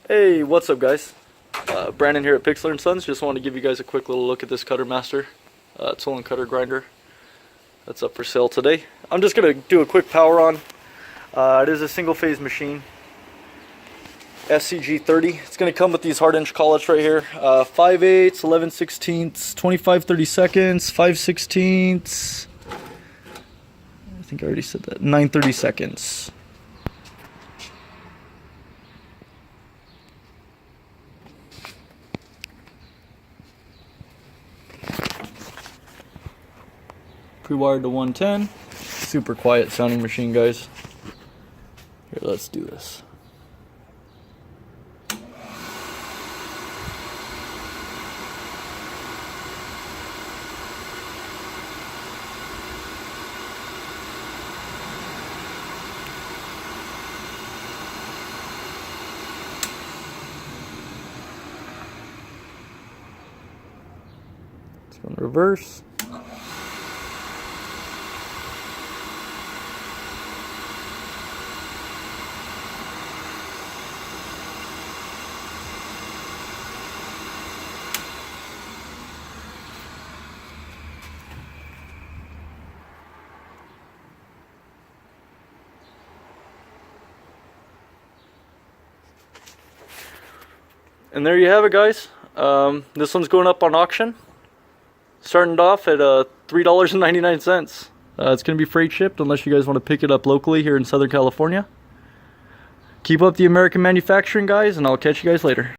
Hey, what's up guys? Brandon here at Pixlerandsons. Just wanted to give you guys a quick little look at this Cuttermaster tool and cutter grinder that's up for sale today. I'm just going to do a quick power on. It is a single phase machine, SCG30. It's going to come with these Hardinge Collets right here. 5/8, 11/16, 25/32, 5/16. I think I already said that. 9/32. Pre-wired to 110. Super quiet sounding machine, guys. Here, let's do this. Let's go in reverse. And there you have it, guys. This one's going up on auction. Starting off at $3.99. It's going to be freight shipped unless you guys want to pick it up locally here in Southern California. Keep up the American manufacturing, guys, and I'll catch you guys later.